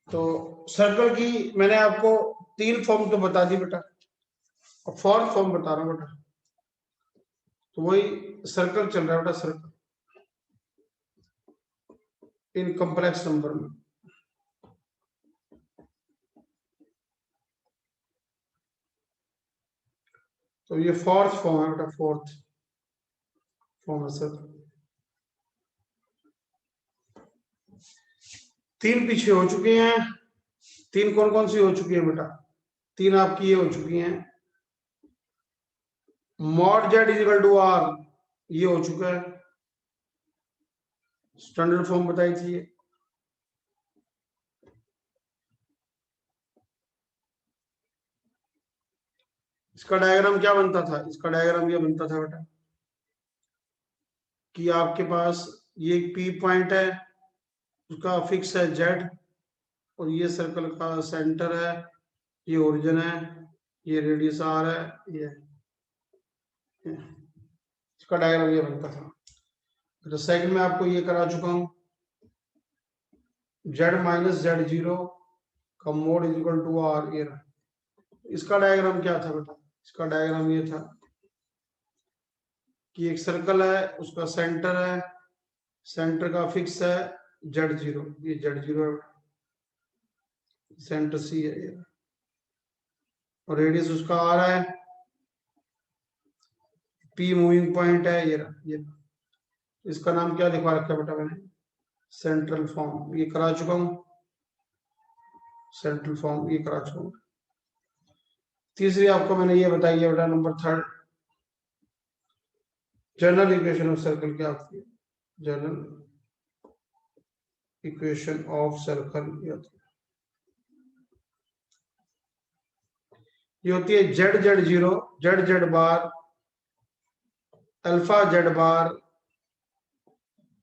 तो सर्कल की मैंने आपको 3 फॉर्म तो बता दी बेटा, और 4th फॉर्म बता रहा हूँ बेटा। तो वही सर्कल चल रहा है बेटा, सर्कल इन कॉम्प्लेक्स नंबर में। तो ये 4th फॉर्म है बेटा, 4th फॉर्म है सर। 3 पीछे हो चुके हैं। 3 कौन कौन सी हो चुकी है बेटा? 3 आपकी ये हो चुकी हैं, mod z is equal to r, ये हो चुका है, स्टैंडर्ड फॉर्म बताई थी ये। इसका डायग्राम क्या बनता था? इसका डायग्राम ये बनता था बेटा कि आपके पास ये पी पॉइंट है, उसका फिक्स है जेड, और ये सर्कल का सेंटर है, ये ओरिजिन है, ये रेडियस आर है, ये इसका डायग्राम ये बनता था। तो सेकंड में आपको ये करा चुका हूं, जेड माइनस जेड जीरो का mod is equal to r, ये। इसका डायग्राम क्या था बेटा? इसका डायग्राम ये था कि एक सर्कल है, उसका सेंटर है, सेंटर का फिक्स है जेड जीरो, ये जेड जीरो है, सेंटर सी है ये, और रेडियस उसका आ रहा है, पी मूविंग पॉइंट है ये। इसका नाम क्या लिखवा रखा है बेटा मैंने? सेंट्रल फॉर्म, ये करा चुका हूं, सेंट्रल फॉर्म ये करा चुका हूं। तीसरी आपको मैंने ये बताई है बेटा, number 3, general equation of circle क्या होती है? जनरल इक्वेशन ऑफ सर्कल ये होती है z z zero, z z bar, alpha z bar,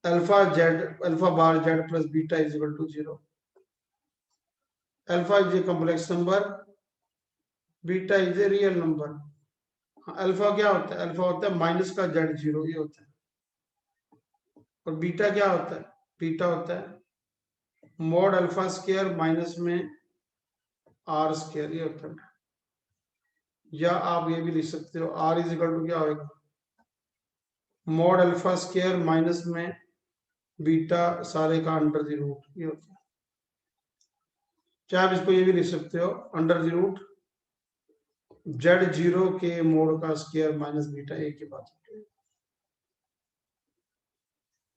alpha z, alpha bar z plus beta is equal to 0। Alpha is a complex number, beta is a real number. Alpha क्या होता है? Alpha होता है minus का Z zero, ये होता है। और बीटा क्या होता है? बीटा होता है मॉड अल्फा स्क्वायर माइनस में आर स्क्वायर, ये होता है। या आप ये भी लिख सकते हो, आर इज इक्वल टू क्या होगा? मॉड अल्फा स्क्वायर माइनस में बीटा सारे का अंडर द रूट, ये होता है। चाहे आप इसको ये भी लिख सकते हो, under the root z zero के मोड का स्क्वायर माइनस बीटा, एक ही बात है।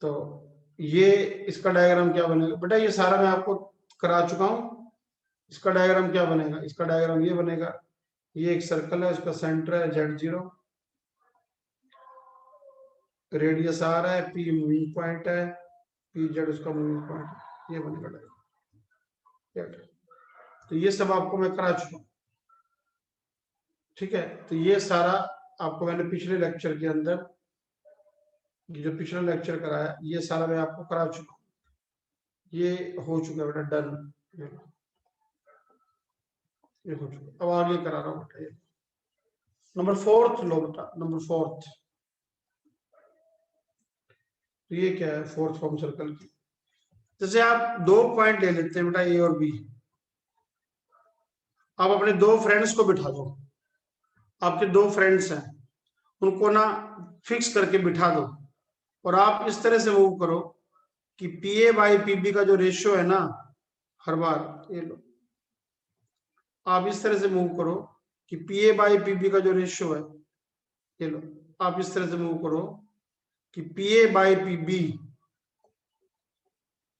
तो ये इसका डायग्राम क्या बनेगा बेटा? ये सारा मैं आपको करा चुका हूं। इसका डायग्राम क्या बनेगा? इसका डायग्राम ये बनेगा, ये एक सर्कल है, उसका सेंटर है जेड जीरो, रेडियस आ रहा है, पी मूविंग पॉइंट है, पी जेड उसका मूविंग पॉइंट है, ये बनेगा डायग्राम। तो ये सब आपको मैं करा चुका हूं, ठीक है। तो ये सारा आपको मैंने पिछले लेक्चर के अंदर, जो पिछला लेक्चर कराया, ये सारा मैं आपको करा चुका हूं, ये हो चुका है बेटा, डन, ये हो चुका। अब आगे करा रहा हूं बेटा, ये नंबर 4th लो बेटा, नंबर 4th। तो ये क्या है? 4th फॉर्म सर्कल की, जैसे आप 2 पॉइंट ले लेते हैं बेटा, ए और बी। आप अपने 2 फ्रेंड्स को बिठा दो, आपके 2 फ्रेंड्स हैं, उनको ना फिक्स करके बिठा दो, और आप इस तरह से मूव करो कि P A by P B का जो रेशियो है ना, हर बार ये लो, आप इस तरह से मूव करो कि P A by P B का जो रेशियो है, ये लो, आप इस तरह से मूव करो कि P A by P B,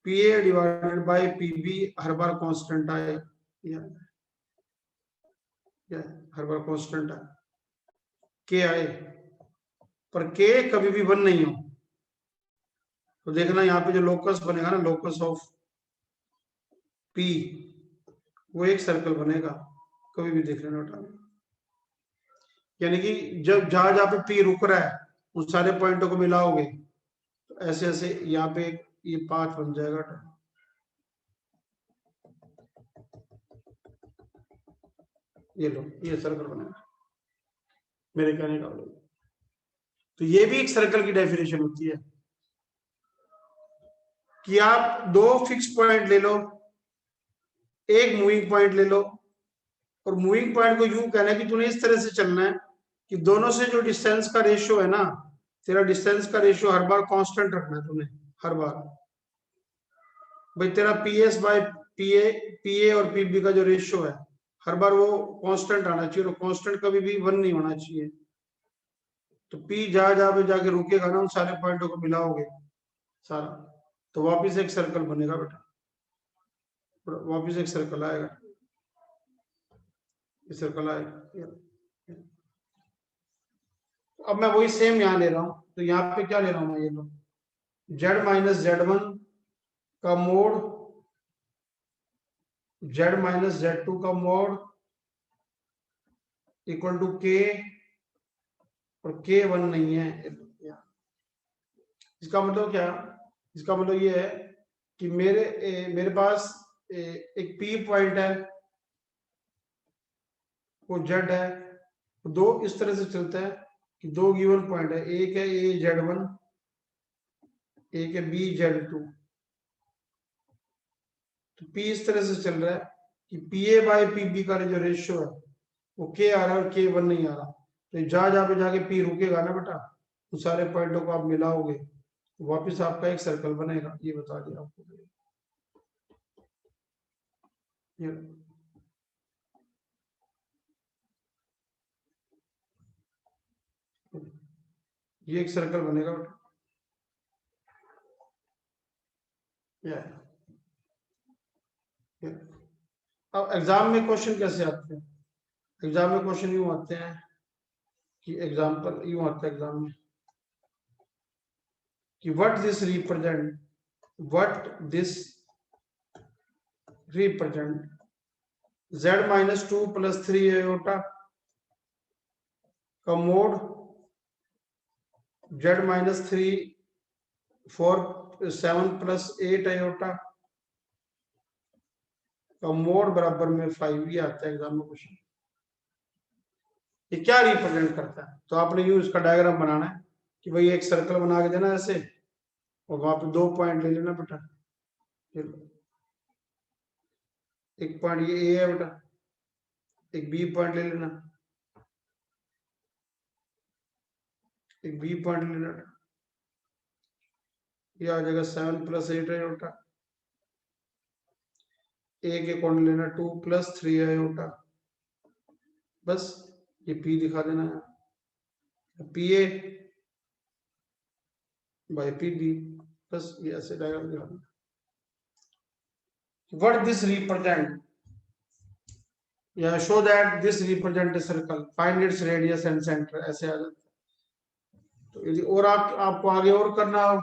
P A divided by P B हर बार कांस्टेंट आए, हर बार कांस्टेंट आए, के आए, पर के कभी भी 1 नहीं हो। तो देखना यहाँ पे जो लोकस बनेगा ना, लोकस ऑफ पी, वो एक सर्कल बनेगा, कभी भी देख लेना बेटा। यानी कि जब जहां जहां पे पी रुक रहा है उन सारे पॉइंटों को मिलाओगे तो ऐसे ऐसे यहाँ पे ये 5 बन जाएगा। ये लो, ये सर्कल बनेगा, मेरे कहने का मतलब। तो ये भी एक सर्कल की डेफिनेशन होती है कि आप 2 फिक्स पॉइंट ले लो, एक मूविंग पॉइंट ले लो और मूविंग पॉइंट को यूं कहना है कि तूने इस तरह से चलना है कि दोनों से जो डिस्टेंस का रेशियो है ना, तेरा डिस्टेंस का रेशियो हर बार कांस्टेंट रखना है तूने, हर बार। भाई तेरा पीएस बाय पीए और पीबी का जो रेशियो है हर बार वो कांस्टेंट आना चाहिए, और कांस्टेंट कभी भी 1 नहीं होना चाहिए। तो पी जहां जहां पे जाके रुकेगा ना, उन सारे पॉइंटों को मिलाओगे सारा, तो वापिस एक सर्कल बनेगा बेटा, वापिस एक सर्कल आएगा, ये सर्कल आएगा। अब मैं वही सेम यहाँ ले रहा हूं, तो यहाँ पे क्या ले रहा हूं मैं, ये लो जेड माइनस जेड वन का mod z minus Z two का मोड इक्वल टू के, और के 1 नहीं है। इसका मतलब क्या, इसका मतलब ये है कि मेरे पास एक पी पॉइंट है, वो जेड है, दो इस तरह से चलता है कि दो गिवन पॉइंट है, एक है ए जेड वन, एक है बी जेड टू। तो पी इस तरह से चल रहा है कि P A by P B का जो रेशियो है वो के आ रहा है और के 1 नहीं आ रहा। तो जहां जहां पे जाके पी रुकेगा ना बेटा, उन सारे पॉइंटों को आप मिलाओगे तो वापिस आपका एक सर्कल बनेगा, ये बता दिया आपको। ये एक सर्कल बनेगा बेटा। अब एग्जाम में क्वेश्चन कैसे आते हैं, एग्जाम में क्वेश्चन यूं आते हैं कि एग्जाम्पल यूं आता है एग्जाम में कि what this represent z minus two plus 3 iota का mod z minus 3 4 7 plus 8 iota का मोड बराबर में 5, ये आता है एग्जाम में क्वेश्चन। ये क्या रिप्रेजेंट करता है, तो आपने यूं इसका डायग्राम बनाना है कि भाई एक सर्कल बना के देना ऐसे, और वहां पे 2 पॉइंट ले लेना बेटा, एक पॉइंट ये ए है बेटा, एक बी पॉइंट ले लेना, एक बी पॉइंट ले लेना, ये आ जाएगा 7 प्लस 8 आयोटा, ए के कौन लेना 2 प्लस 3 आयोटा, बस ये पी दिखा देना है, P A by P B, बस ये ऐसे डायग्राम दिखा देना। व्हाट दिस रिप्रेजेंट, या show that this represent a circle, find its radius and centre, ऐसे आ जाता है। तो यदि और आपको आगे और करना हो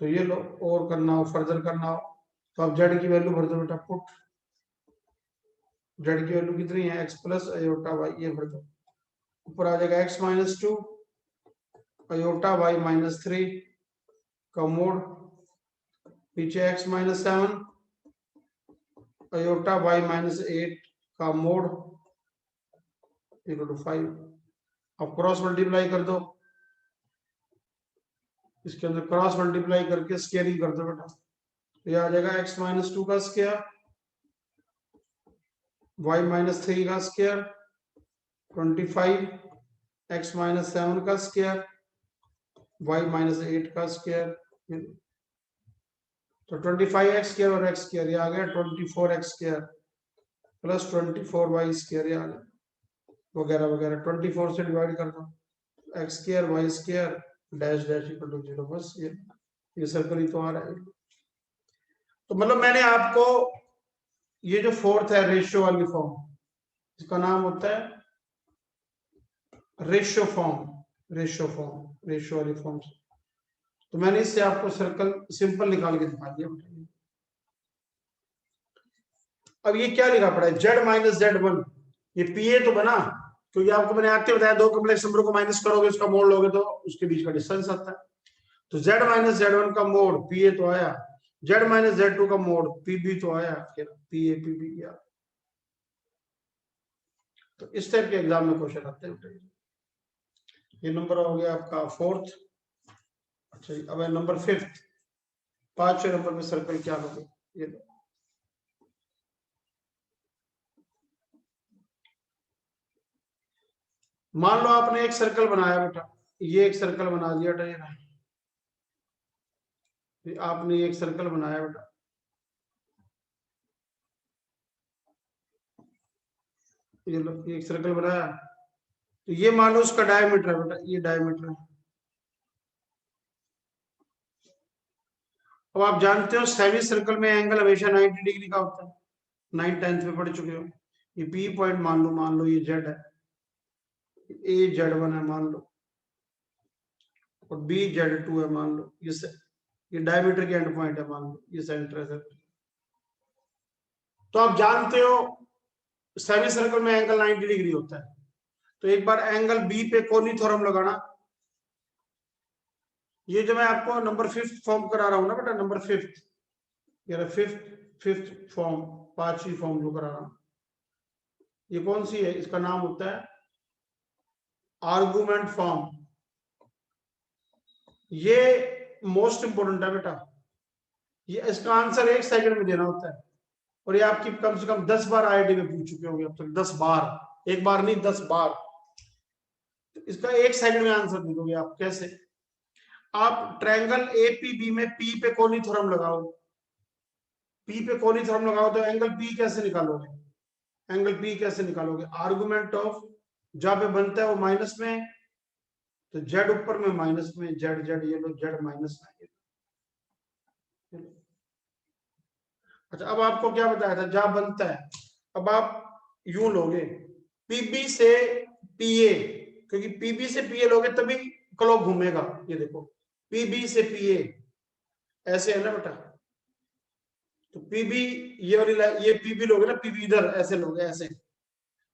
तो ये लो, और करना हो फर्दर करना हो तो आप जेड की वैल्यू भर दो बेटा, पुट जेड की वैल्यू कितनी है, एक्स प्लस अयोटा वाई, ये भर दो, ऊपर आ जाएगा x minus two iota y minus 3 का मोड, नीचे x minus 7 iota y minus 8 का मोड इक्वल टू 5। अब क्रॉस मल्टीप्लाई कर दो, इसके अंदर क्रॉस मल्टीप्लाई करके स्केयरिंग कर दो बेटा, तो ये आ जाएगा एक्स माइनस 2 का स्केयर, वाई माइनस 3 का स्केयर 25, एक्स माइनस 7 का स्केयर, वाई माइनस 8 का स्केयर, तो 25x स्केयर और x स्केयर, ये आ गया 24x square plus 24y square, ये आ गया वगैरह वगैरह, 24 से डिवाइड कर दो, x square y square dash dash equal to 0, बस ये सर्कल ही तो आ रहा है। तो मतलब मैंने आपको ये जो फोर्थ है रेशियो वाली फॉर्म, इसका नाम होता है रेशियो फॉर्म, रेशियो वाली फॉर्म, तो मैंने इससे आपको सर्कल सिंपल निकाल के दिखा दिया। अब ये क्या लिखा पड़ा है, z माइनस जेड वन, ये पीए तो बना, क्योंकि आपको मैंने आगे बताया दो कॉम्प्लेक्स नंबर को माइनस करोगे उसका मोड लोगे तो उसके बीच का डिस्टेंस आता है। तो z माइनस जेड वन का मोड पीए तो आया, z माइनस जेड टू का मोड पीबी तो आया, पीए पीबी किया। तो इस टाइप के एग्जाम में क्वेश्चन आते हैं। ये नंबर हो गया आपका फोर्थ। अच्छा अब नंबर फिफ्थ, 5वें नंबर में सर्कल क्या होगा, ये मान लो आपने एक सर्कल बनाया बेटा, ये एक सर्कल बना दिया बेटा, ये आपने एक सर्कल बनाया बेटा, ये लो एक सर्कल बनाया, तो ये मान लो उसका डायमीटर है बेटा, ये डायमीटर है। अब आप जानते हो सेमी सर्कल में एंगल हमेशा 90 डिग्री का होता है, 9/10 में पढ़ चुके हो। ये पी पॉइंट मान लो ये जेड है, ए Z1 है मान लो, और बी Z2 है मान लो, ये डायमीटर के एंड पॉइंट है मान लो, ये सेंटर है। तो आप जानते हो सेमी सर्कल में एंगल 90 डिग्री होता है। तो एक बार एंगल बी पे कोनी थ्योरम लगाना। ये जो मैं आपको नंबर 5th फॉर्म करा रहा हूं ना बेटा, नंबर 5th, ये फिफ्थ फॉर्म, 5वीं फॉर्म जो करा रहा हूं, ये कौन सी है? इसका नाम होता है आर्गुमेंट फॉर्म। ये मोस्ट इंपोर्टेंट है बेटा, ये इसका आंसर 1 सेकंड में देना होता है, और ये आपकी कम से कम 10 बार आईआईटी में पूछ चुके होंगे अब तक, 10 बार, एक बार नहीं 10 बार। तो इसका 1 सेकंड में आंसर दे दोगे आप। कैसे? आप ट्रायंगल एपीबी में पी पे कोनी थ्योरम लगाओ, पी पे कोनी थ्योरम लगाओ तो एंगल पी कैसे निकालोगे? एंगल पी कैसे निकालोगे? आर्गुमेंट ऑफ जहां पे बनता है वो माइनस में, तो जेड ऊपर में माइनस में, जेड जेड ये लो जेड माइनस में। अच्छा अब आपको क्या बताया था जहां बनता है, अब आप यूं लोगे पीबी से पीए, क्योंकि पीबी से पीए लोगे तभी क्लॉक घूमेगा। ये देखो पीबी से पीए ऐसे है ना बेटा, तो पीबी ये वाली ये पीबी लोगे ना, पीबी इधर ऐसे लोगे ऐसे,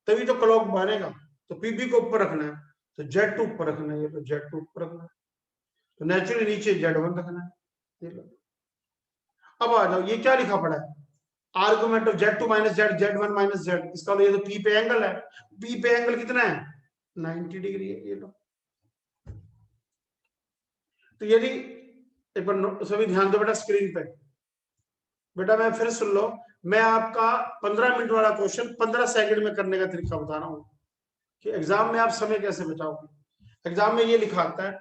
तभी तो क्लॉक बनेगा। तो पीबी को ऊपर रखना है, तो जेड टू ऊपर रखना है, ये तो जेड टू ऊपर रखना है, तो नेचुरली नीचे Z1 रखना है। ये लो अब आ जाओ, ये क्या लिखा पड़ा है? Argument of Z2 minus z, Z1 minus Z, इसका ये तो पी पे एंगल है, पी पे एंगल कितना है? 90 डिग्री है। ये लो, तो यदि एक बार सभी ध्यान दो बेटा स्क्रीन पे, बेटा मैं फिर सुन लो, मैं आपका 15 मिनट वाला क्वेश्चन 15 सेकंड में करने का तरीका बता रहा हूं कि एग्जाम में आप समय कैसे बचाओगे। एग्जाम में ये लिखा आता है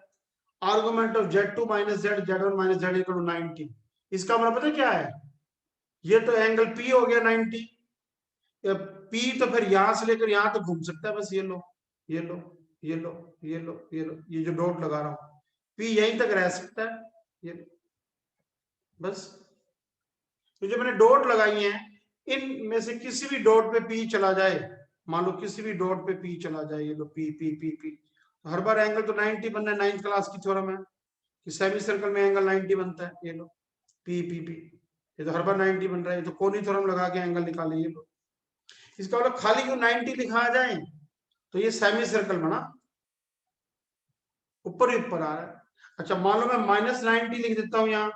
argument of Z2 minus z, Z1 minus z equal to 90। इसका मतलब पता क्या है? ये तो एंगल P हो गया 90, P तो फिर यहां से लेकर यहां तक घूम सकता है बस। ये लो ये लो ये लो ये लो ये लो, ये जो डॉट लगा रहा हूं, P यहीं तक रह सकता है। ये बस, तो जो मैंने डॉट लगाई है, इनमें से किसी भी डॉट पे P चला जाए, मान लो किसी भी डॉट पे P चला जाए, ये लो P P P P, हर बार एंगल तो 90 बनना है। 9th क्लास की थ्योरम है कि सेमी सर्कल में एंगल 90 बनता है। ये लो P P P, ये तो हर बार 90 बन रहा है, ये तो कोनी थ्योरम लगा के एंगल निकाले। ये लो, इसका मतलब खाली क्यों 90 लिखा आ जाए, तो ये सेमी सर्कल बना, ऊपर ही ऊपर आ रहा है। अच्छा मान लो मैं -90 लिख देता हूं यहां,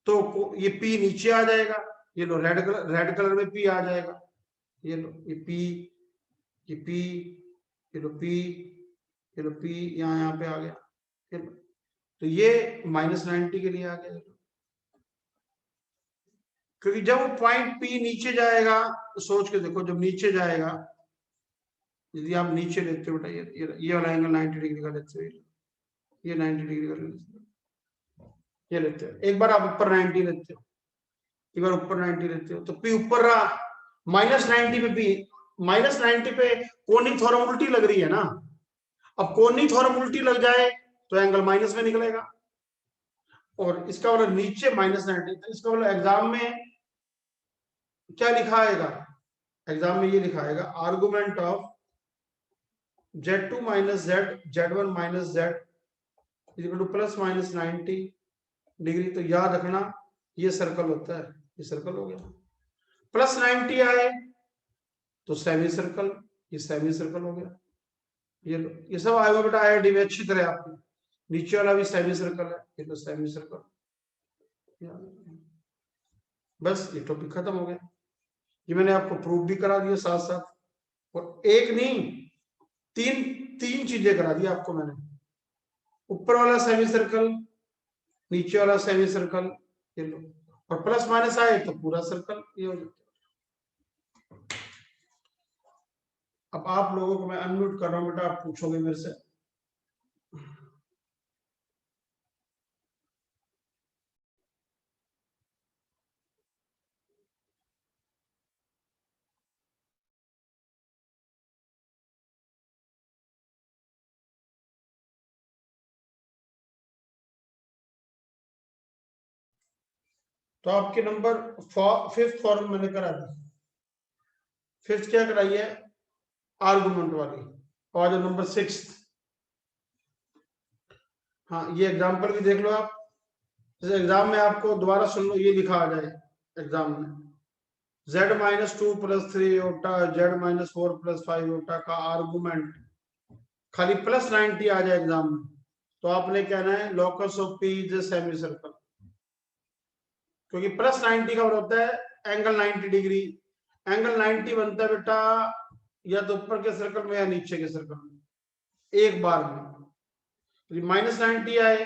तो ये P नीचे आ जाएगा। ये लो रेड कलर में P आ जाएगा। ये लो ये P, ये P, ये लो P, ये लो P, यहाँ पे आ गया। ये लो, तो ये -90 के लिए आ गया। क्योंकि जब वो पॉइंट P नीचे जाएगा, तो सोच के देखो जब नीचे जाएगा, यदि आप नीचे लेते हो बेटा, ये वाला एंगल 90 डिग्री का लेते हो, ये 90 डिग्री का लेते हो, ये लेते हो, एक बार आप ऊपर 90 लेते हो, एक बार ऊपर 90 लेते हो, तो P ऊपर रहा, -90 पे P, -90 पे कोनिक थ्योरम उल्टी लग रही है ना। अब कोनिक थ्योरम उल्टी लग जाए तो एंगल माइनस में निकलेगा, और इसका मतलब नीचे -90, तो इसका मतलब एग्जाम में क्या लिखा आएगा? एग्जाम में ये लिखा आएगा argument of Z2 minus z, Z1 minus z equal to +/-90 degree. तो याद रखना ये सर्कल होता है, ये सर्कल हो गया। +90 आए तो सेमी सर्कल, ये सेमी सर्कल हो गया। ये सब आएगा बेटा आईआईटी में अच्छी तरह आपको। नीचे वाला भी सेमी सर्कल है, ये तो सेमी सर्कल। बस ये टॉपिक खत्म हो गया। ये मैंने आपको प्रूफ भी करा दिया साथ साथ, और एक नहीं तीन तीन चीजें करा दी आपको मैंने। ऊपर वाला सेमी सर्कल, नीचे वाला सेमी सर्कल, ये लो, और प्लस माइनस आए तो पूरा सर्कल ये हो जाता है। अब आप लोगों को मैं अनम्यूट कर रहा हूं बेटा, आप पूछोगे मेरे से। तो आपके नंबर फिफ्थ फॉर्म मैंने करा दी। फिफ्थ क्या कराई है? आर्गुमेंट वाली। और जो नंबर सिक्स, हाँ ये एग्जाम्पल भी देख लो आप। जैसे एग्जाम में आपको दोबारा सुन लो, ये लिखा आ जाए एग्जाम में, z-2 + 3 ओटा z-4 + 5 ओटा का आर्गुमेंट खाली +90 आ जाए एग्जाम में, तो आपने कहना है locus of P is semi circle. क्योंकि +90 का होता है एंगल 90 डिग्री। एंगल 90 बनता है बेटा या तो ऊपर के सर्कल में या नीचे के सर्कल में, एक बार में। -90 आए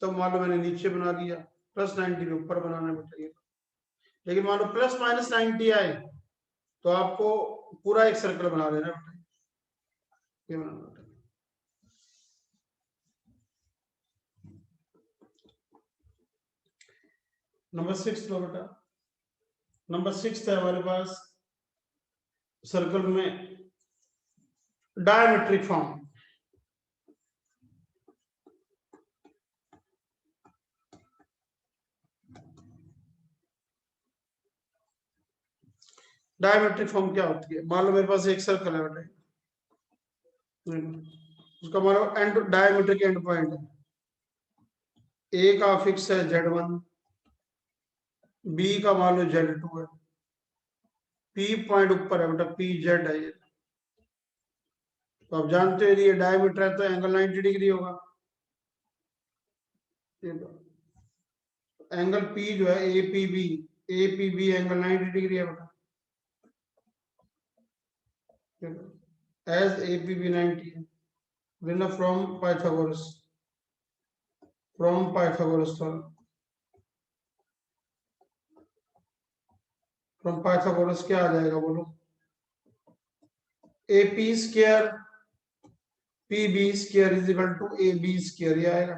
तो मान लो मैंने नीचे बना दिया, +90 में ऊपर बनाना बेटा ये। लेकिन मान लो +-90 आए तो आपको पूरा एक सर्कल बना देना बेटा, ये बनाना बेटा। नंबर 6 लो बेटा। नंबर 6 है हमारे पास सर्कल में डायमेट्रिक फॉर्म। डायमेट्रिक फॉर्म क्या होती है? मान लो मेरे पास एक सर्कल है बेटा, उसका मान लो एंड डायमीटर के एंड पॉइंट है, ए का फिक्स है z1, बी का मान लो z2 है, पी पॉइंट ऊपर है बेटा, पी जेड है ये। तो आप जानते हो यदि ये डायमीटर है तो एंगल 90 डिग्री होगा। एंगल पी जो है A P B angle 90 degree है बेटा, एज ए पी बी 90 है। फ्रॉम पाइथागोरस, फ्रॉम पाइथागोरस क्या आ जाएगा बोलो? A P square P B square is equal to A B square, ये आएगा।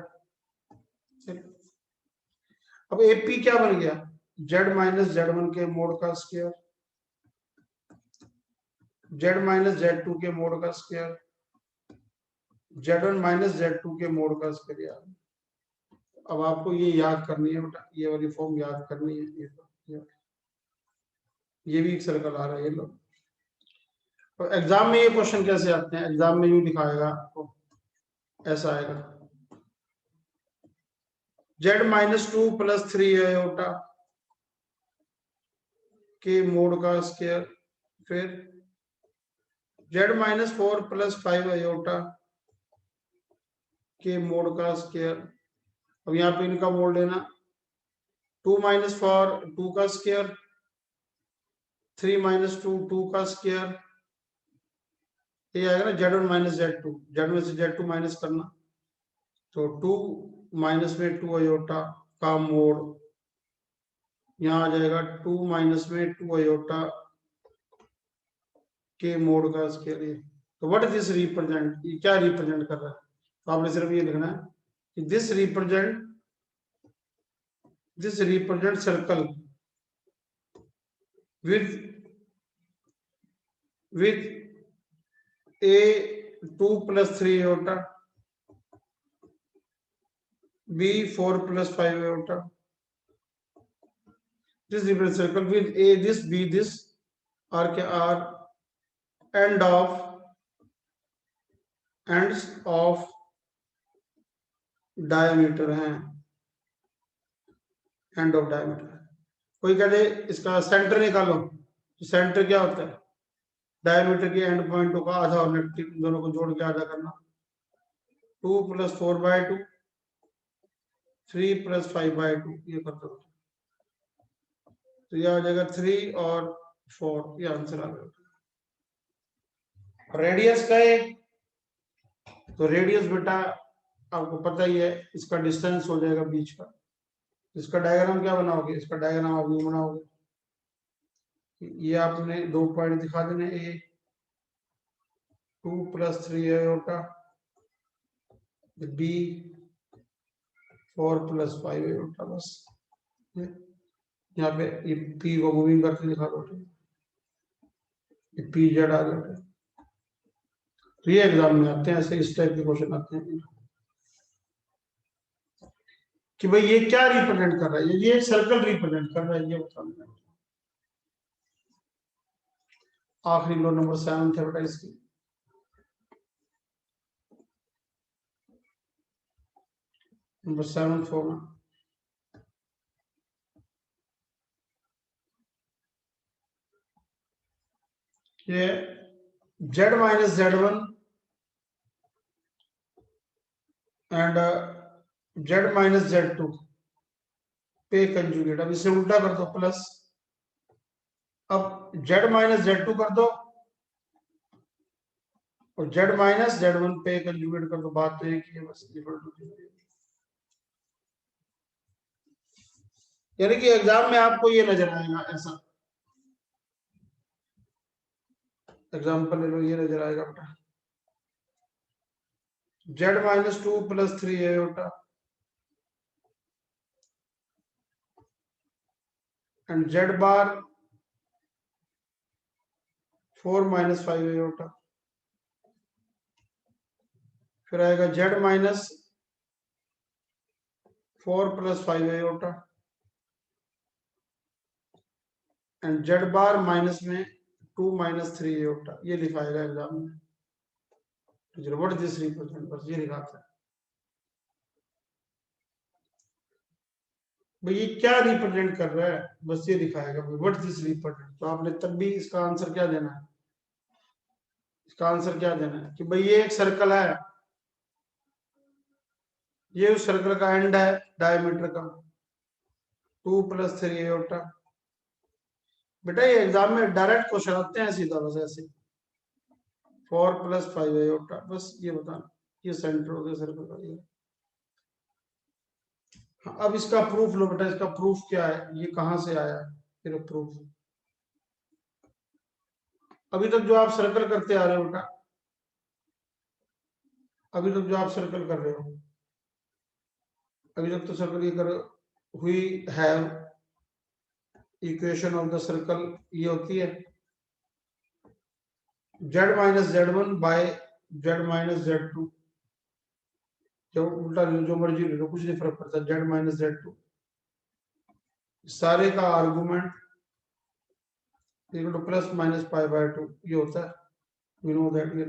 अब ए पी क्या बन गया? z-z1 के मोड का स्क्वायर, z-z2 के मोड का स्क्वायर, z1 - z2 के मोड का स्क्वायर। अब आपको ये याद करनी है बेटा, ये वाली फॉर्म याद करनी है। ये भी एक सर्कल आ रहा है ये लो। तो एग्जाम में ये क्वेश्चन कैसे आते हैं? एग्जाम में यूं दिखाएगा आपको, ऐसा आएगा z-2 + 3 आयोटा के मोड का स्क्वायर, फिर z-4 + 5 आयोटा के मोड का स्क्वायर। अब यहाँ पे इनका मोड लेना, 2 - 4 2 का स्क्वायर, 3 - 2 2 का स्क्वायर, ये आएगा ना z1 - z2, z में से z2 माइनस करना, तो 2 माइनस में 2 आयोटा का मोड, यहाँ आ जाएगा 2 माइनस में 2 आयोटा के मोड का स्क्वायर। ये तो व्हाट दिस रिप्रेजेंट, ये क्या रिप्रेजेंट कर रहा है? तो आपने सिर्फ ये लिखना है कि this represent circle with a 2 + 3 iota, b 4 + 5 iota. This represents circle with a this b this are ends of diameter हैं, एंड ऑफ डायमीटर। कोई कह दे इसका सेंटर निकालो, तो सेंटर क्या होता है? डायमीटर के एंड पॉइंटों का आधा और नेगेटिव, दोनों को जोड़ के आधा करना, 2 + 4/2 3 + 5/2, ये कर दो तो ये आ जाएगा 3 और 4, ये आंसर आ गया। रेडियस का है, तो रेडियस बेटा आपको पता ही है, इसका डिस्टेंस हो जाएगा बीच का। इसका डायग्राम क्या बनाओगे? इसका डायग्राम आप यूं बनाओगे, ये आपने 2 पॉइंट दिखा देने, ए 2 + 3 आयोटा, बी 4 + 5 आयोटा। बस यहाँ पे ये पी को मूविंग करके दिखा दो, पी जेड आ गया। तो ये एग्जाम में आते हैं, ऐसे इस टाइप के क्वेश्चन आते हैं कि भाई ये क्या रिप्रेजेंट कर रहा है, ये सर्कल रिप्रेजेंट कर रहा है, ये बताना। आखिरी लो नंबर 7 है बेटा इसकी। नंबर 7 फॉर्म ये z - z1 and z - z2 पे कंजुगेट। अब इसे उल्टा कर दो प्लस, अब z - z2 कर दो और z - z1 पे कंजुगेट कर दो। बात तो एक ही है बस, इक्वल टू। यानी कि एग्जाम में आपको ये नजर आएगा, ऐसा एग्जाम्पल ले लो, ये नजर आएगा बेटा z - 2 + 3 iota and z bar 4 - 5 iota. फिर आएगा z - 4 + 5 iota and z bar minus में 2 - 3 आयोटा। ये लिखाएगा एग्जाम में, व्हाट दिस रिप्रेजेंट, बस ये लिखा था भाई, ये क्या रिप्रेजेंट कर रहा है, बस ये दिखाएगा भाई, व्हाट दिस रिप्रेजेंट। तो आपने तब भी इसका आंसर क्या देना है, इसका आंसर क्या देना है कि भाई ये एक सर्कल है, ये उस सर्कल का एंड है डायमीटर का, 2 + 3 आयोटा। बेटा ये एग्जाम में डायरेक्ट क्वेश्चन आते हैं सीधा, बस ऐसे 4 + 5 आयोटा। बस ये बताना, ये सेंटर हो गया सर्कल का ये। हाँ, अब इसका प्रूफ लो बेटा, इसका प्रूफ क्या है, ये कहां से आया फिर प्रूफ। अभी तक जो आप सर्कल करते आ रहे हो बेटा, अभी तक जो आप सर्कल कर रहे हो, अभी तक तो सर्कल ये कर हुई है, इक्वेशन ऑफ द सर्कल ये होती है z - z1 by z - z2। जब उल्टा जो मर्जी ले लो, कुछ नहीं फर्क पड़ता, z - z2 सारे का आर्गुमेंट इक्वल टू ± π/2 ये होता है। वी नो दैट, ये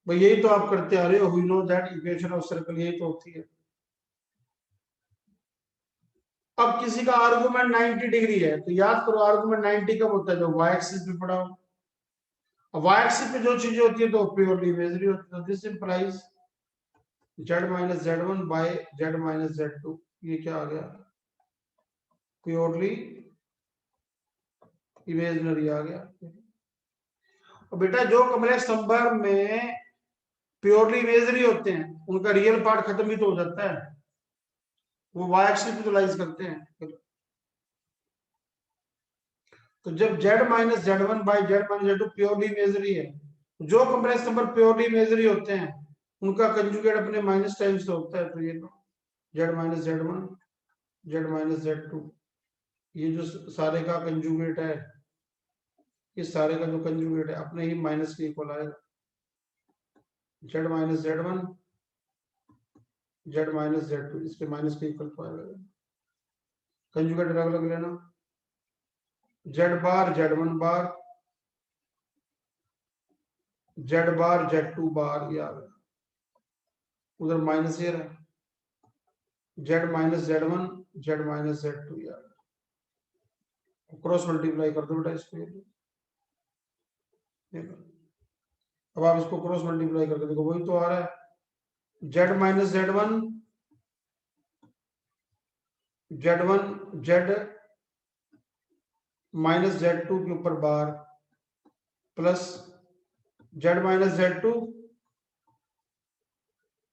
भाई यही तो आप करते आ रहे हो, we know that equation of circle यही तो होती है। अब किसी का आर्गुमेंट 90 डिग्री है तो याद करो आर्गुमेंट 90 कब होता है, जब y एक्सिस पे पड़ा हो। अब y एक्सिस पे जो चीजें होती है तो प्योरली इमेजिनरी होती है। This implies z - z1 by z - z2, ये क्या आ गया, प्योरली इमेजिनरी आ गया। और बेटा जो कॉम्प्लेक्स नंबर में प्योरली इमेजिनरी होते हैं उनका रियल पार्ट खत्म ही तो हो जाता है, वो y एक्सिस पे यूटिलाइज करते हैं। तो जब z - z1 by z - z2 purely imaginary है, जो कॉम्प्लेक्स नंबर प्योरली इमेजिनरी होते हैं उनका कंजुगेट अपने माइनस टाइम्स से होता है। तो ये z - z1 z - z2 ये जो सारे का कंजुगेट है, इस सारे का जो कंजुगेट है अपने ही माइनस के इक्वल आएगा। z - z1 z - z2 इसके माइनस के इक्वल तो आएगा। कंजुगेट अलग अलग लेना, z बार z1 बार z बार z2 बार, ये आ गया। उधर माइनस ये रहा z - z1 z - z2 यार, क्रॉस मल्टीप्लाई कर दो बेटा इसको। अब आप इसको क्रॉस मल्टीप्लाई करके देखो, वही तो आ रहा है z - z1 z1 z - z2 के ऊपर बार प्लस z - z2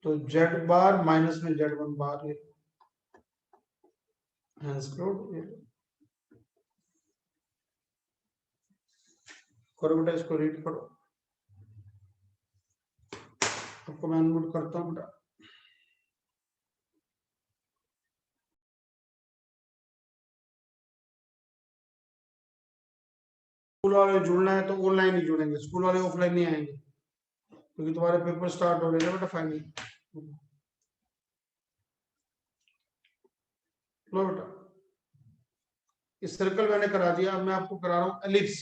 तो z बार माइनस में z1 बार, ये करो बेटा, इसको रीड करो। आपको मैं अनम्यूट करता हूँ बेटा। स्कूल वाले जुड़ना है तो ऑनलाइन ही जुड़ेंगे, स्कूल वाले ऑफलाइन नहीं आएंगे, क्योंकि तुम्हारे पेपर स्टार्ट हो रहे हैं बेटा फाइनल। लो बेटा, इस सर्कल मैंने करा दिया, अब मैं आपको करा रहा हूँ एलिप्स।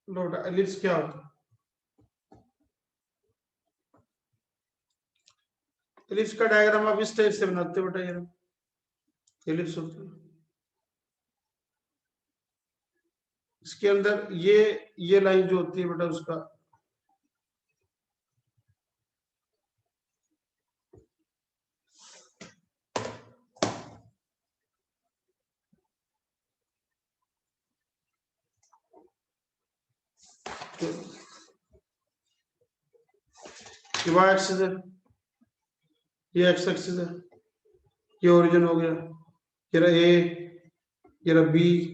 लो बेटा, एलिप्स क्या होता है? एलिप्स का डायग्राम आप इस टाइप से बनाते हो बेटा, ये एलिप्स होता है। इसके अंदर ये लाइन जो होती है बेटा, उसका y एक्सिस है, ये एक्स एक्सिस है, ये ओरिजिन हो गया, ये रहा ए, ये रहा बी,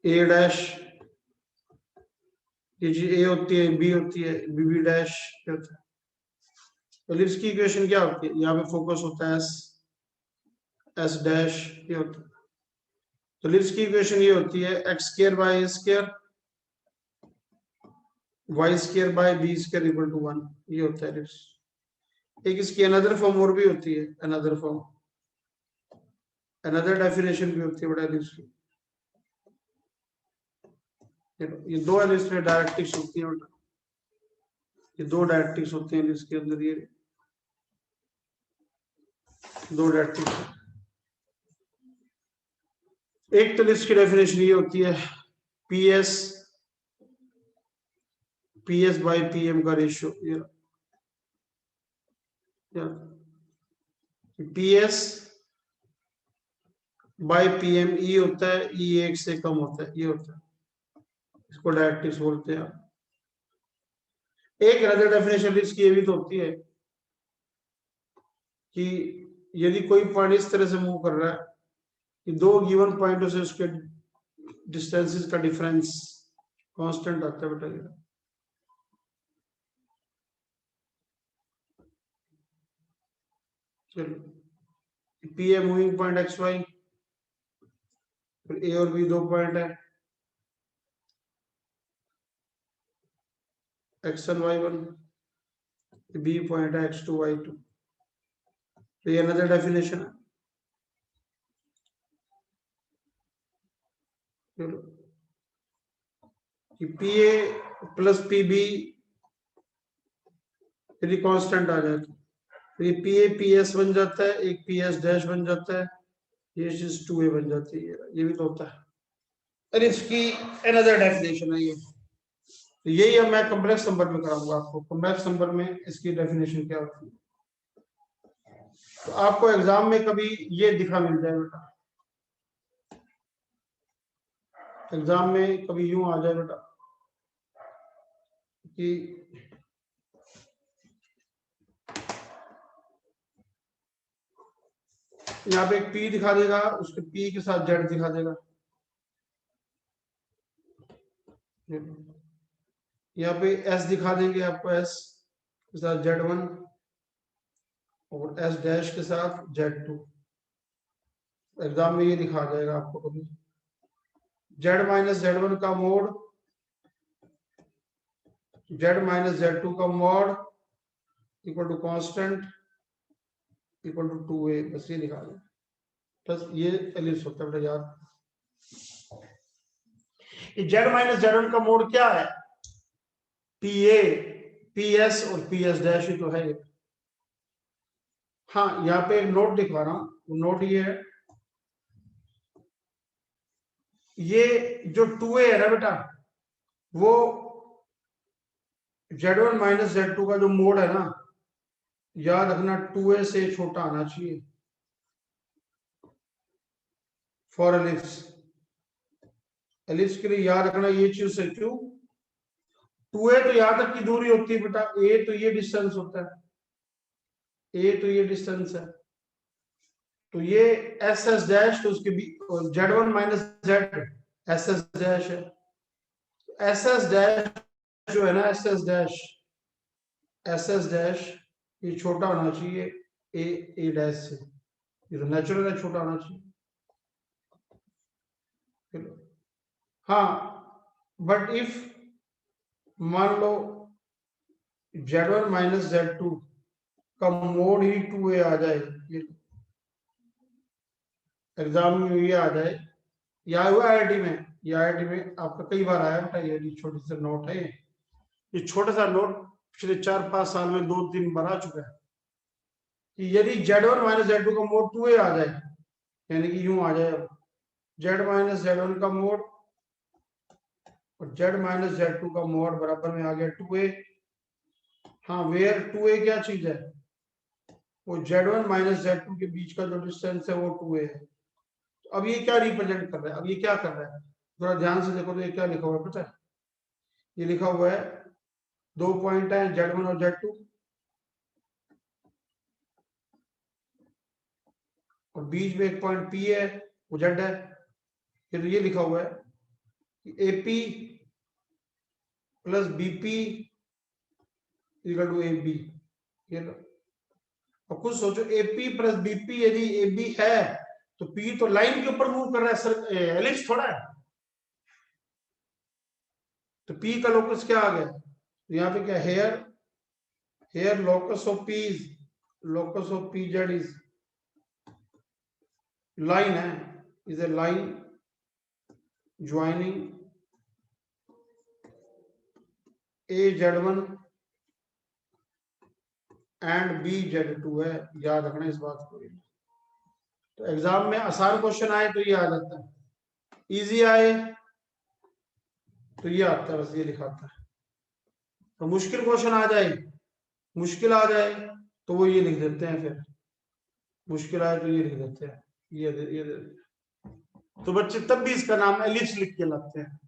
ए डैश, ये जी ए होती है, बी होती है, बी बी डैश होता है। एलिप्स की इक्वेशन क्या होती है? यहाँ पे फोकस होता है एस, एस डैश ये होता है। तो एलिप्स की इक्वेशन ये होती है x square by a square, Y square by b square equal to 1, ये होता है एलिप्स। एक इसकी अनदर फॉर्म और भी होती है, अनदर फॉर्म, अनदर डेफिनेशन भी होती है बड़ा एलिप्स की। ये दो एलिप्स में डायरेक्ट्रिक्स होती है, ये दो डायरेक्ट्रिक्स होते हैं एलिप्स के अंदर, ये दो डायरेक्ट्रिक्स। एक तो एलिप्स की डेफिनेशन ये होती है पीएस बाय पीएम का रेशियो, पीएस बाय पीएम ई होता है, ई एक से कम होता है, ये होता है, इसको डायरेक्ट्रिक्स बोलते हैं। एक अदर डेफिनेशन इसकी ये भी तो होती है कि यदि कोई पॉइंट इस तरह से मूव कर रहा है कि दो गिवन पॉइंटों से उसके डिस्टेंसेस का डिफरेंस कांस्टेंट आता है बेटा, चलो पी है मूविंग पॉइंट एक्स वाई, फिर ए और बी दो पॉइंट है x1 y1, बी पॉइंट है x2 y2। तो ये अनदर डेफिनेशन है। चलो कि P A plus P B यदि कांस्टेंट आ जाए तो ये पी ए पी एस बन जाता है, एक पी एस डैश बन जाता है, ये चीज 2a बन जाती है, ये भी तो होता है। और इसकी अनदर डेफिनेशन है ये। तो यही अब मैं कॉम्प्लेक्स नंबर में कराऊंगा आपको, कॉम्प्लेक्स नंबर में इसकी डेफिनेशन क्या होती है। तो आपको एग्जाम में कभी ये दिखा मिल जाए बेटा, एग्जाम में कभी यूं आ जाए बेटा कि यहाँ पे एक पी दिखा देगा, उसके पी के साथ जेड दिखा देगा, यहाँ पे एस दिखा देंगे आपको, एस के साथ Z1 और एस डैश के साथ Z2। एग्जाम में ये दिखा जाएगा आपको कभी Z माइनस Z1 का मोड, Z माइनस Z2 का mod equal to constant equal to 2a, बस ये दिखा दें, बस ये एलिप्स होता है बेटा याद। Z माइनस Z1 का मोड क्या है? PA, PS और PS डैश ही तो है। हाँ, यहाँ पे एक नोट दिखा रहा हूं, नोट ये है, ये जो 2a है ना बेटा, वो Z1 माइनस Z2 का जो मोड है ना, याद रखना 2a से छोटा आना चाहिए फॉर एलिप्स। एलिप्स के लिए याद रखना ये चीज से, क्यों 2a तो यहां तक की दूरी होती है बेटा, a तो ये डिस्टेंस होता है, a तो ये डिस्टेंस है, तो ये एस एस डैश, तो उसके Z one minus Z S S dash है। एस एस डैश जो है ना, एस एस डैश ये छोटा होना चाहिए ए डैश से, ये तो नेचुरल है, छोटा होना चाहिए। हाँ, बट इफ मान लो z one minus Z two का मोड ही 2a आ जाए, ये एग्जाम में ये आ जाए, या हुआ आईआईटी में, ये आईआईटी में आपका कई बार आया बेटा, ये छोटी सा नोट है, ये छोटा सा नोट पिछले 4-5 साल में 2-3 बार आ चुका है कि यदि Z one minus Z two का मोड 2a आ जाए, यानी कि यूं आ जाए जेड माइनस जेड वन का मोड और जेड माइनस जेड टू का मोड बराबर में आ गया 2a। हाँ, वेयर 2a क्या चीज है, वो Z one minus Z two के बीच का जो डिस्टेंस है वो 2a है। तो अब ये क्या रिप्रेजेंट कर रहा है, अब ये क्या कर रहा है, थोड़ा ध्यान से देखो तो ये क्या लिखा हुआ है पता है, ये लिखा हुआ है 2 पॉइंट है जेड वन और जेड टू, और बीच में एक पॉइंट पी है वो जेड है। फिर ये लिखा हुआ है कि AP plus BP equal to A B. ये लो, और कुछ सोचो, एपी प्लस बीपी यदि ए बी है तो पी तो लाइन के ऊपर मूव कर रहा है सर, एलिप्स थोड़ा है, तो पी का लोकस क्या आ गया, तो यहाँ पे क्या, here locus of P is, locus of P z is line है, is a line joining a z one and B z two है, याद रखना इस बात को। तो एग्जाम में आसान क्वेश्चन आए तो ये आ जाता है, इजी आए तो ये आता है, बस ये लिखाता है। तो मुश्किल क्वेश्चन आ जाए, मुश्किल आ जाए तो वो ये लिख देते हैं, फिर मुश्किल आए तो ये लिख देते हैं, ये तो बच्चे तब भी इसका नाम एलिप्स लिख के लाते हैं।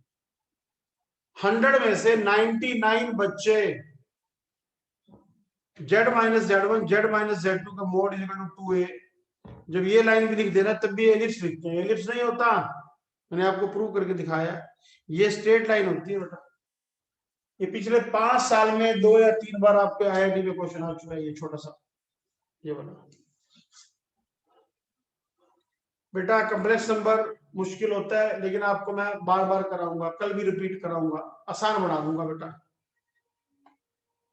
100 में से 99 बच्चे Z minus Z one Z minus Z two का मोड इक्वल टू 2a, जब ये लाइन भी लिख देना तब भी एलिप्स लिखते हैं। एलिप्स नहीं होता, मैंने आपको प्रूव करके दिखाया, ये स्ट्रेट लाइन होती है बेटा। ये पिछले 5 साल में 2 या 3 बार आपके आईआईटी में क्वेश्चन आ चुका है, ये छोटा सा ये वाला। बेटा कॉम्प्लेक्स नंबर मुश्किल होता है, लेकिन आपको मैं बार बार कराऊंगा, कल भी रिपीट कराऊंगा, आसान बना दूंगा बेटा।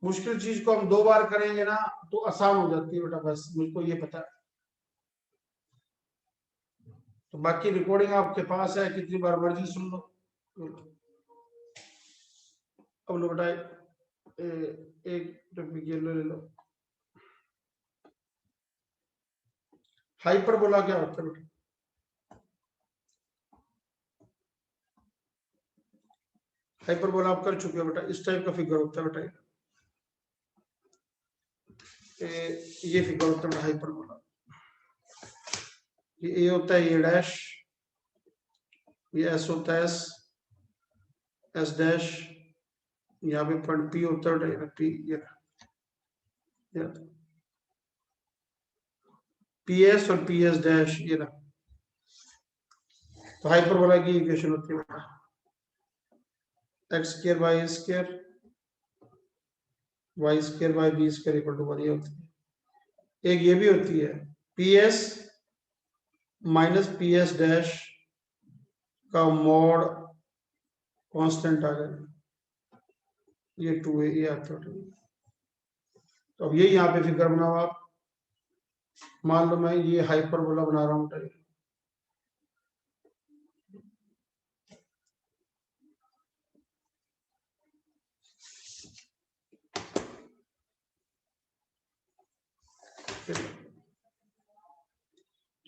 मुश्किल चीज को हम 2 बार करेंगे ना तो आसान हो जाती है बेटा, बस मुझको ये पता है। तो बाकी रिकॉर्डिंग आपके पास है, कितनी बार मर्जी सुन लो। अब लो बेटा एक टॉपिक ये ले लो, हाइपरबोला क्या होता है बेटा, हाइपरबोला आप कर चुके हो बेटा, इस टाइप का फिगर होता है बेटा, ये फिगर होता है बेटा हाइपरबोला। ये ए होता है ए डैश, ये एस होता है एस डैश, यहाँ पे पॉइंट पी होता है पी, ये पी एस और पी एस डैश, ये ना। तो हाइपरबोला की इक्वेशन होती है बेटा X square Y square, Y square by B square equal to 1, ये होती है। एक ये भी होती है P S minus P S dash का मॉड कांस्टेंट आ जाए, ये 2a ये आता है। तो अब ये यहाँ पे फिगर बनाओ आप, मान लो मैं ये हाइपरबोला बना रहा हूँ,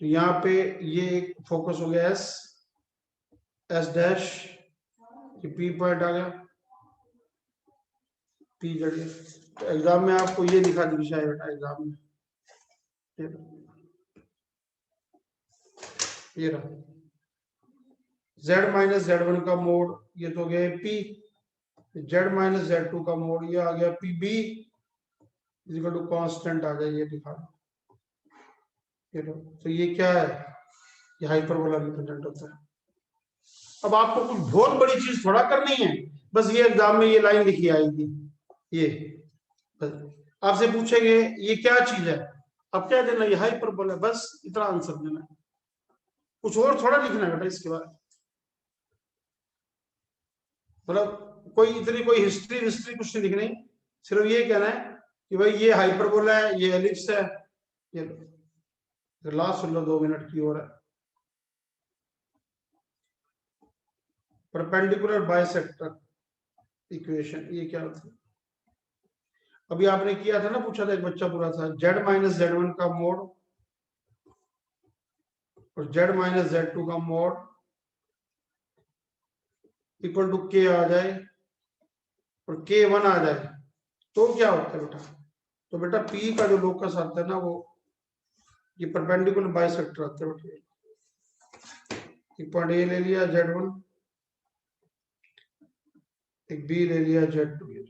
तो यहाँ पे ये एक फोकस हो गया एस एस डैश, ये पी पॉइंट आ गया, पी जड़ गया। तो एग्जाम में आपको ये दिखा दी शायद बेटा, एग्जाम में ये रहा जेड माइनस जेड वन का मोड, ये तो गया P, z minus Z two का मोड ये आ गया P B equal to constant आ गया, ये दिखा। तो ये क्या है, ये हाइपरबोला रिप्रेजेंट होता है। अब आपको कुछ बहुत बड़ी चीज थोड़ा करनी है, बस ये एग्जाम में ये लाइन लिखी आएगी, ये आपसे पूछेंगे ये क्या चीज है, अब क्या देना, ये हाइपरबोला, बस इतना आंसर देना है, कुछ और थोड़ा लिखना है बेटा इसके बाद। मतलब कोई इतनी कोई हिस्ट्री हिस्ट्री कुछ नहीं लिखनी, सिर्फ ये कहना है कि भाई ये हाइपरबोला है, ये एलिप्स है, ये लास्ट सुन लो 2 मिनट की और है। परपेंडिकुलर बाइसेक्टर इक्वेशन, ये क्या होता है, अभी आपने किया था ना, पूछा था एक बच्चा पूरा था, z माइनस z1 का मोड और z माइनस z2 का मोड इक्वल टू k आ जाए और k1 आ जाए तो क्या होता है बेटा, तो बेटा p का जो लोकस आता है ना, वो ये परपेंडिकुलर बाइसेक्टर आता है बेटा, एक पॉइंट ए ले लिया z1, एक बी ले लिया z2,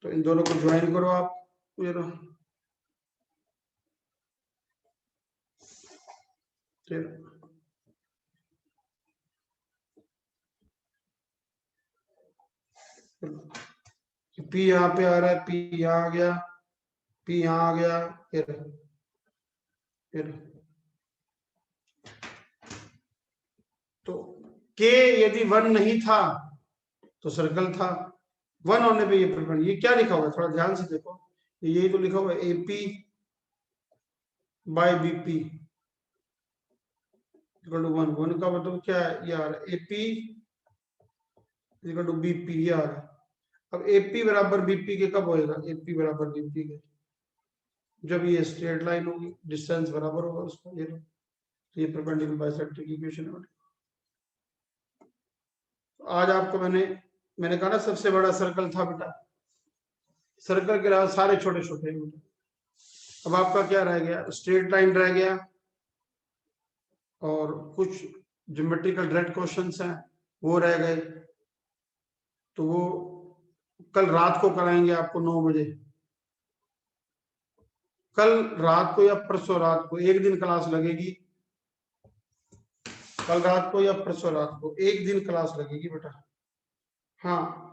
तो इन दोनों को ज्वाइन करो आप, ये लो पी यहाँ पे आ रहा है, पी यहाँ आ गया, पी यहाँ आ गया, फिर तो के यदि 1 नहीं था तो सर्कल था, 1 होने पे ये परपेंडिकुलर, ये क्या लिखा हुआ है थोड़ा ध्यान से देखो, ये तो लिखा हुआ है AP by BP equal to 1, 1 का मतलब क्या है यार, AP इक्वल टू BP यार, अब AP बराबर BP के कब होएगा, AP बराबर BP के जब ये स्ट्रेट लाइन होगी, डिस्टेंस बराबर होगा उसका, ये परपेंडिकुलर बाइसेक्टर की इक्वेशन है। आज आपको मैंने कहा ना सबसे बड़ा सर्कल था बेटा, सर्कल के अलावा सारे छोटे छोटे हैं बेटा। अब आपका क्या रह गया, स्ट्रेट लाइन रह गया और कुछ ज्योमेट्रिकल डायरेक्ट क्वेश्चंस हैं वो रह गए, तो वो कल रात को कराएंगे आपको 9 बजे, कल रात को या परसों रात को, एक दिन क्लास लगेगी, कल रात को या परसों रात को एक दिन क्लास लगेगी बेटा। हाँ